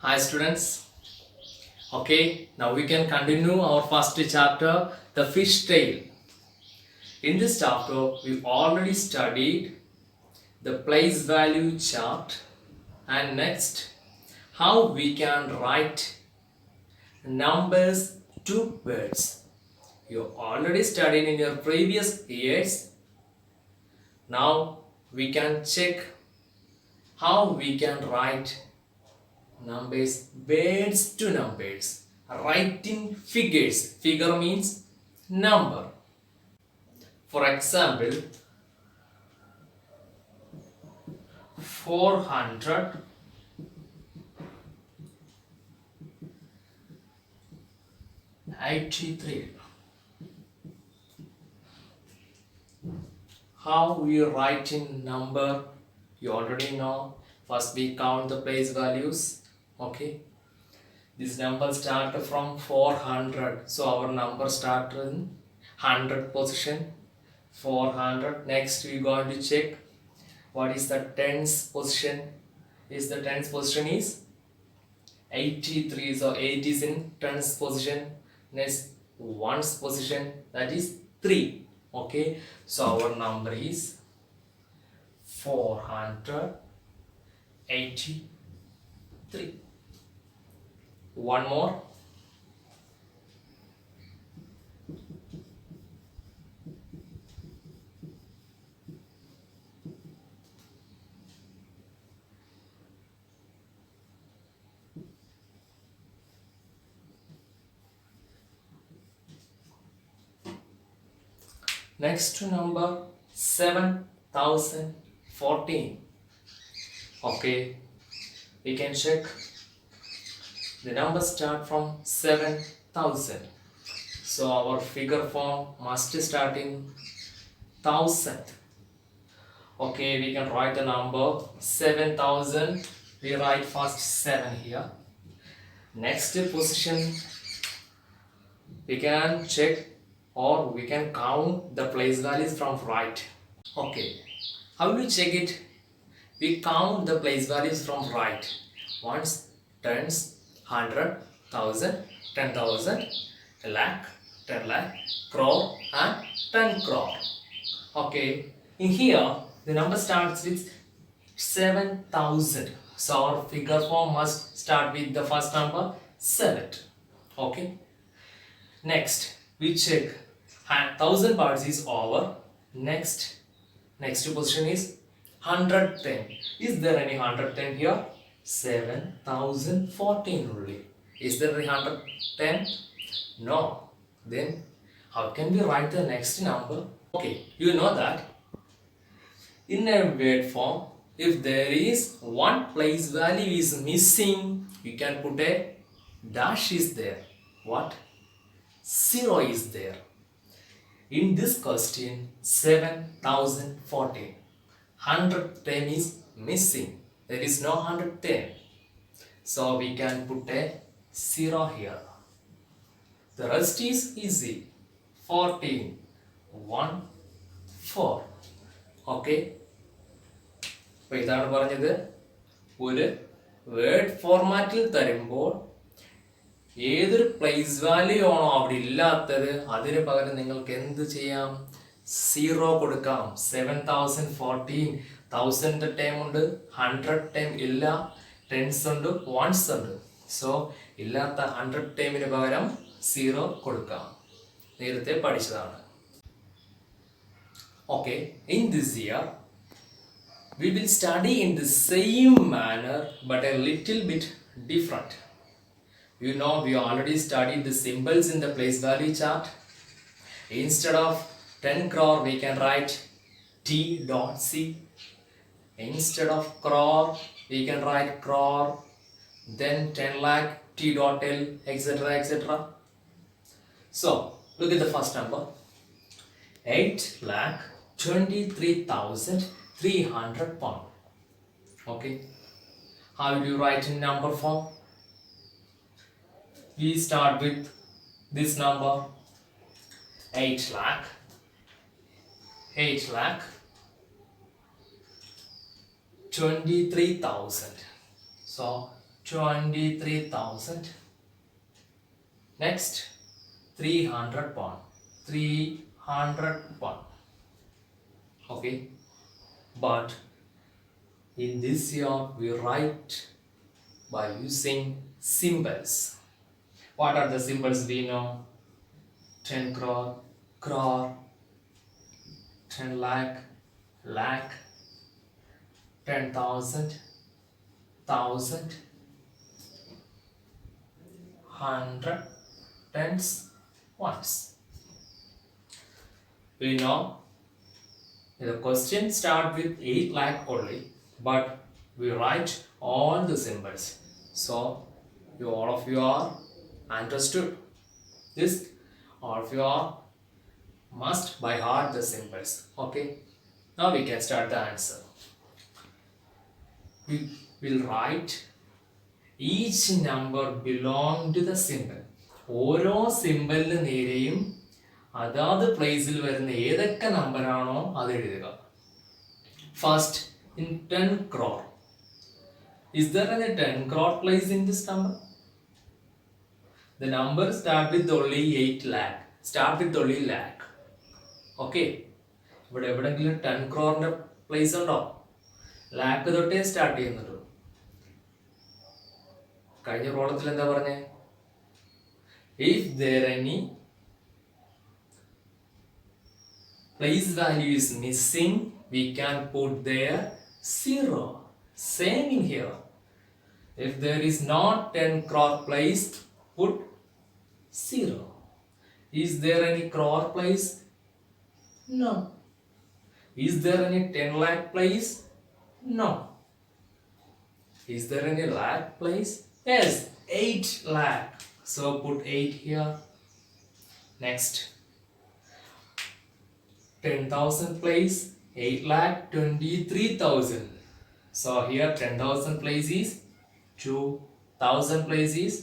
Hi students. Okay, now we can continue our first chapter, the fish tail. In this chapter, we already studied the place value chart and next how we can write numbers to words. You already studied in your previous years. Now we can check how we can write numbers, words to numbers. Writing figures. Figure means number. For example, 483. How we write in number? You already know. First we count the place values. Okay. This number start from 400. So our number start in 100 position. 400. Next we going to check what is the tens position. The tens position is 83. So 8 is in tens position. Next ones position, that is 3. Okay. So our number is 483. One more. Next to number 7014. Okay, we can check the number start from 7000. So our figure form must start in thousand. Okay, we can write the number 7000. We write first 7 here. Next position, we can check or we can count the place values from right. Okay, how do you check it? We count the place values from right. Ones, tens, 100, 1000, 10,000, a lakh, 10 lakh, crore and 10 crore. Okay, in here the number starts with 7000. So our figure form must start with the first number 7. Okay. Next we check 1000 parts is over. Next position is 110. Is there any 110 here? 7014 only. Is there any 110? No. Then how can we write the next number? Okay, you know that in a word form, if there is one place value is missing, you can put a dash is there. What? 0 is there. In this question, 7014. 110 is missing. There is no 110. So we can put a 0 here. The rest is easy. 14, 1, 4. Okay. അപ്പോൾ ഇതാണ് പറഞ്ഞത്, ഒരു word ഫോർമാറ്റിൽ തരുമ്പോൾ ഏതൊരു place value ആണോ അവിടെ ഇല്ലാത്തത് അതിന് പകരം നിങ്ങൾക്ക് എന്ത് ചെയ്യാം? 0 കൊടുക്കാം. 7014 1000 ടൈം ഉണ്ട്, 100 ടൈം ഇല്ല, ടെൻസ് ഉണ്ട്, വൺസ് ഉണ്ട്. സോ ഇല്ലാത്ത 100 ടൈമിന് പകരം 0 കൊടുക്കാം. നേരത്തെ പഠിച്ചതാണ്. Okay, in this year we will study in the same manner but a little bit different. You know, we already studied the symbols in the place value chart. Instead of 10 crore we can write T.C. Instead of crore we can write crore, then 10 lakh T.L, etc, etc. So look at the first number, 8,23,300 pound. Okay, how do you write in number form? We start with this number, 8 lakh 23,000. So 23,000. Next, 300 pound. 300 pound. Okay. But in this year, we write by using symbols. What are the symbols we know? 10 crore, crore, 10 lakh, lakh, 10,000, thousand, hundred, tens, ones. We know the question start with 8 lakh only, but we write all the symbols. So all of you are understood this. All of you are must by heart the symbols. Okay. Now we can start the answer. We will write each number belong to the symbol. ഓരോ സിമ്പലിന് നേരെയും അതാത് പ്ലേസിൽ വരുന്ന ഏതൊക്കെ number ആണോ അത് എഴുതുക. First in 10 crore. Is there any 10 crore place in this number? The number start with only 8 lakh. Start with only lakh. Okay. ഇവിടെ എവിടെങ്കിലും 10 crore പ്ലേസ് ഉണ്ടോ? ലാക്ക് തൊട്ടേ സ്റ്റാർട്ട് ചെയ്യുന്നുള്ളൂ. കഴിഞ്ഞ പ്രോബ്ലത്തിൽ എന്താ പറഞ്ഞേ? If there any place value is missing, we can put there 0. Same in here. If there is not 10 crore place, put 0. Is there any crore place? No. Is there any 10 lakh place? No. Is there any lakh place? Yes, 8 lakh. So put 8 here. Next, 10,000 place, 8 lakh 23,000. So here 10,000 place is 2, 1,000 place is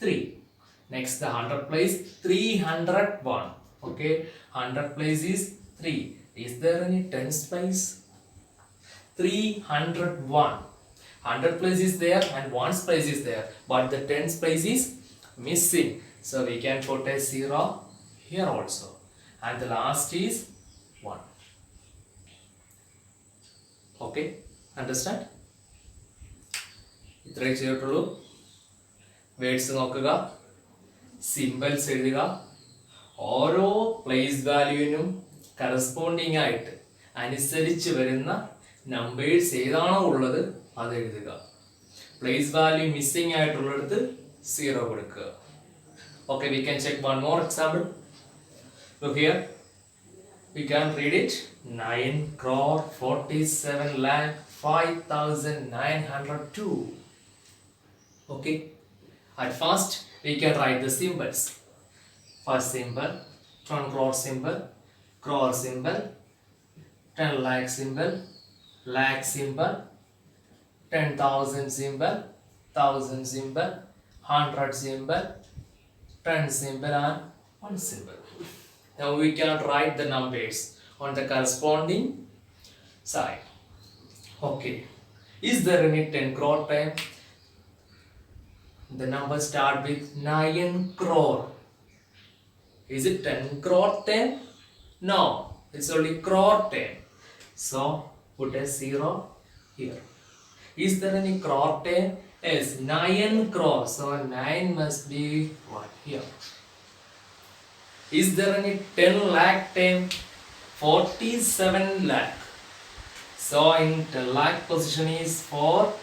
3. Next, the 100 place, 301. Okay, 100 place is 3. Is there any tens place? 301. 100 place is there and ones place is there, but the tens place is missing. So we can put a 0 here also. And the last is 1. Okay, understand? ഇത്രയും ചെയ്തിട്ടുള്ളൂ. Words നോക്കുക, symbols എഴുതുക, ഓരോ place വാല്യൂവിനും corresponding ആയിട്ട് അനുസരിച്ച് വരുന്ന numbers ഏതാണോ ഉള്ളത് അത് എഴുതുക. പ്ലേസ് വാല്യൂ മിസ്സിംഗ് ആയിട്ടുള്ളിടത്ത് 0 കൊടുക്കുക. Okay, we can check one more example. Look here. We can read it. 9 crore 47 lakh 5,902. Okay. At first, we can write the symbols. First symbol, 10 crore symbol, crore symbol, 10 lakh symbol, lakh symbol, 10,000 symbol, 1,000 symbol, 100 symbol, 10 symbol and 1 symbol. Now we can write the numbers on the corresponding side. Okay. Is there any 10 crore time? The numbers start with 9 crore. Is it 10 crore 10? No, it's only crore 10. So put a 0 here. Is there any crore 10? Yes, 9 crore. So 9 must be what here. Is there any 10 lakh 10? 47 lakh. So in 10 lakh position is 4.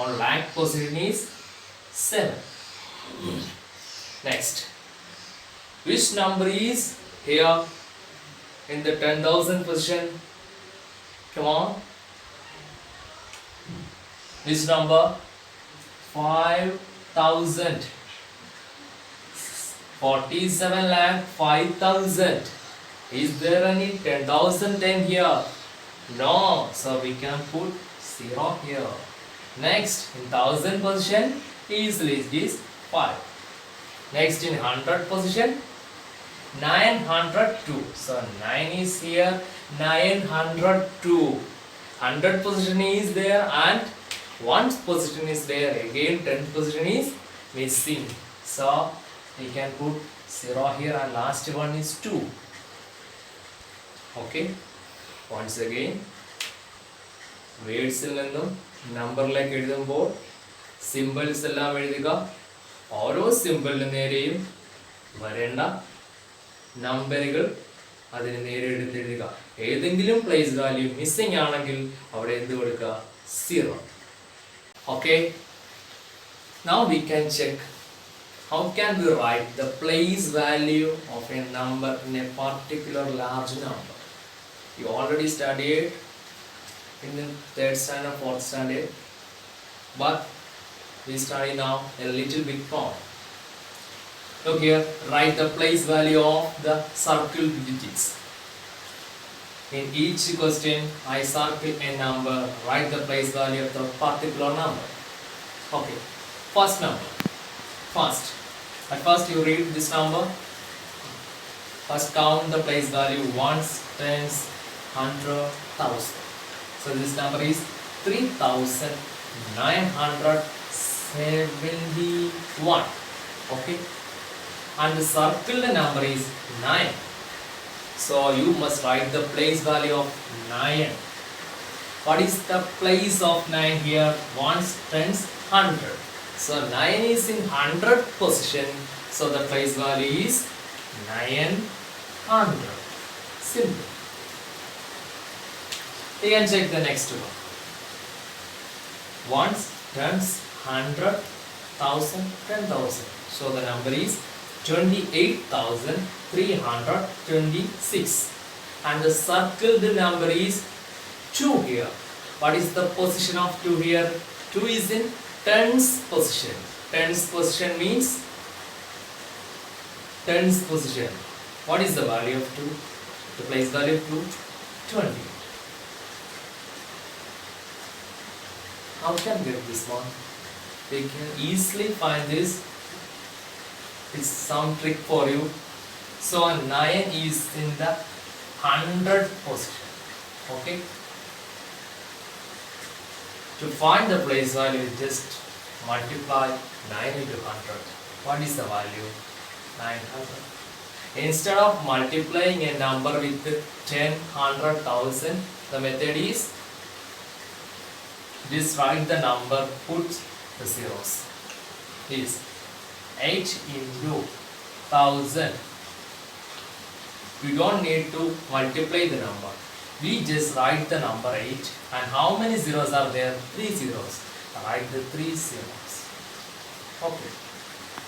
On lakh position is 7. Next. Which number is here in the 10,000 position? Come on. Which number? 5,000. 47 lakh 5,000. Is there any 10,010 here? No. So we can put 0 here. Next, in 1,000 position, easily it is 5. Next, in 100 position, 902. So 9 is here, 902. 100 position is there and One position is there, again 10th position is missing. So we can put 0 here and last one is 2. Okay. Once again, വേർഡ്സിൽ നിന്നും നമ്പറിലേക്ക് എഴുതുമ്പോൾ symbols എല്ലാം എഴുതുക. ഓരോ സിമ്പിളിന് നേരെയും വരേണ്ട നമ്പറുകൾ അതിന് നേരെ എടുത്തെഴുതുക. ഏതെങ്കിലും പ്ലേസ് വാല്യൂ മിസ്സിംഗ് ആണെങ്കിൽ അവിടെ എന്ത് കൊടുക്കുക? 0. Okay. Now we can check how can we write the place value of a number in a particular large number. You already studied in the 3rd standard, 4th standard, but we study now a little bit more. Look here, write the place value of the circle digits. In each question, I circle a number, write the place value of the particular number. Okay, first number. At first you read this number. First count the place value ones, tens, 100, 1000. So this number is 3971. Okay, and the circle number is 9. So you must write the place value of 9. What is the place of 9 here? Ones, tens, 100. So 9 is in 100 position. So the place value is 900. Simple. You can check the next one. Ones, tens, 100, 1000, 10,000. So the number is 28,326. And the circled number is 2 here. What is the position of 2 here? 2 is in tens position. Tens position means tens position. What is the value of 2? The place value of 2? 20. How can we get this one? We can easily find this. It's some trick for you. So 9 is in the 100 position. Okay. To find the place value, just multiply 9 into 100. What is the value? 900. Instead of multiplying a number with 10, 100, 1000, the method is just write the number, put the zeros. Is 8 into 1000. We don't need to multiply the number. We just write the number 8. And how many zeros are there? 3 zeros. Write the 3 zeros. Okay.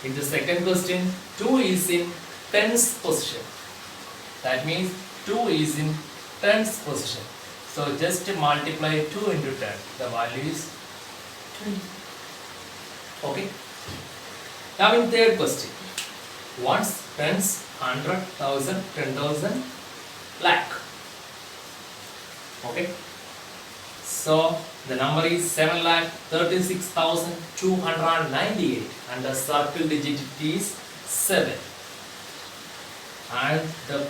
In the second question, 2 is in tens position. That means 2 is in tens position. So just multiply 2 into 10. The value is 20. Okay. Now in third question, ones, tens, 100, 1000, 10,000, lakh. Okay. So the number is 7,36,298 and the circle digit is 7. And the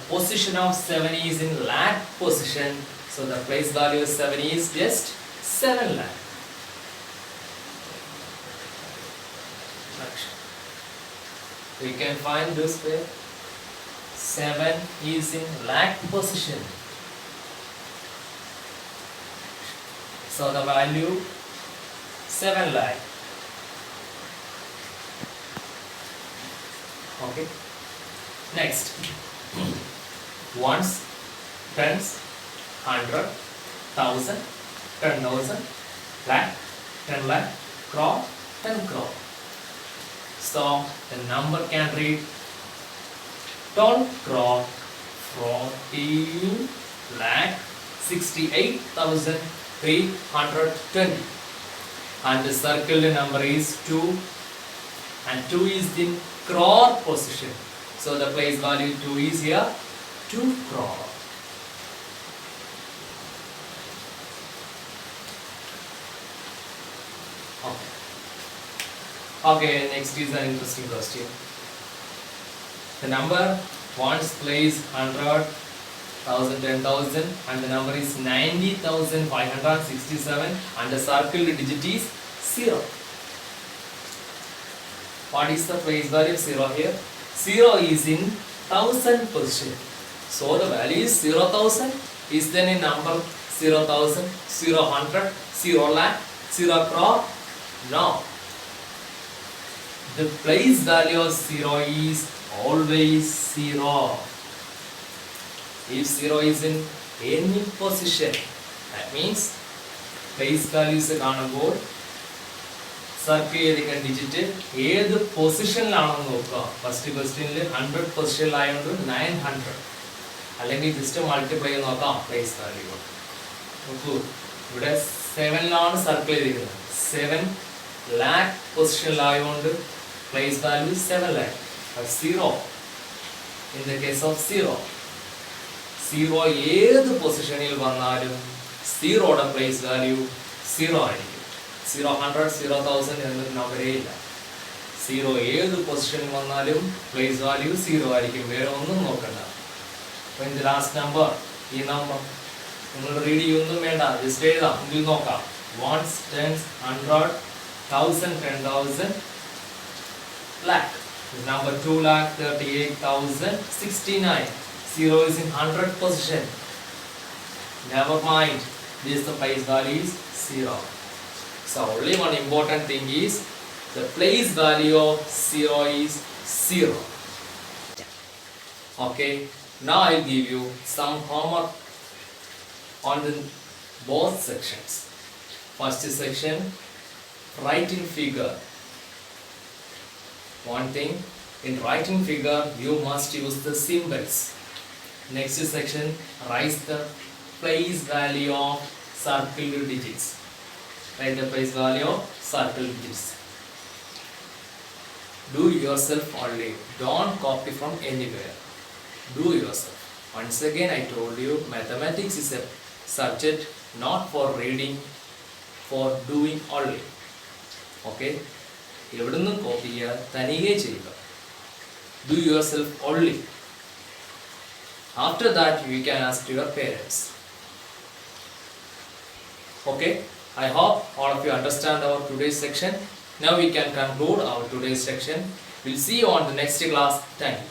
position of 7 is in lakh position. So the place value of 7 is just 7 lakh. We can find this way. 7 is in lakh position. So the value 7 lakh. Okay. Next. Ones, tens, 100, 1000, 10,000, lakh, 10 lakh, crore, 10 crore. So the number can read 10 crore 14 lakh 68,320. And the circled number is 2 and 2 is in crore position. So the place value 2 is here 2 crore. Okay, next is an interesting question. The number ones place 100, 1000, 10,000, and the number is 90,567, and the circled digit is 0. What is the place value of 0 here? 0 is in 1000 position. So the value is 0,000. Is then a number 0,000, 0 hundred, 0 lakh, 0 crore? No. The place value of 0 is always 0. If 0 is in any position, that means place value is കാണുമ്പോൾ circle ചെയ്തിരിക്കുന്ന digit ഏത് പൊസിഷനിലാണെന്ന് നോക്കുക. First ക്വസ്റ്റ്യനിൽ 100 പൊസിഷനിലായതുകൊണ്ട് 900, അല്ലെങ്കിൽ just multiply ചെയ്ത് നോക്കാം place value. നോക്കൂ, ഇവിടെ 7ലാണ് സർക്കിൾ ചെയ്തിരിക്കുന്നത്. 7 lakh പൊസിഷനിലായതുകൊണ്ട് place value 7 lakh. 0 in the case of 0 ഏത് പൊസിഷനിൽ വന്നാലും 0യുടെ പ്ലേസ് വാല്യൂ 0 ആയിരിക്കും. 0 100, 0,000 എന്നൊരു നമ്പരേ ഇല്ല. 0 ഏത് പൊസിഷനിൽ വന്നാലും പ്ലേസ് വാല്യൂ 0 ആയിരിക്കും. വേറെ ഒന്നും നോക്കണ്ട. അപ്പോൾ ഇത് ലാസ്റ്റ് നമ്പർ, ഈ നമ്പർ നിങ്ങൾ റീഡ് ചെയ്യൊന്നും വേണ്ട, ജസ്റ്റ് എഴുതാം. ഇതിൽ നോക്കാം. 1s, 10s, 100, 1000, 10,000, lakh. Number 2,38,069. 0 is in 100 position. Never mind. This the place value is 0. So only one important thing is the place value of 0 is 0. Okay. Now I'll give you some homework on the both sections. First section, writing figure. One thing, in writing figure you must use the symbols. Next section, write the place value of circled digits. Write the place value of circled digits. Do yourself only. Don't copy from anywhere. Do yourself. Once again I told you, mathematics is a subject not for reading, for doing only. Okay? എവിടുന്നും copy ചെയ്യുക, തനിയെ ചെയ്യുക. Do yourself only. After that you can ask your parents. Okay? I hope all of you understand our today's section. Now we can conclude our today's section. We'll see you on the next class. Thank you.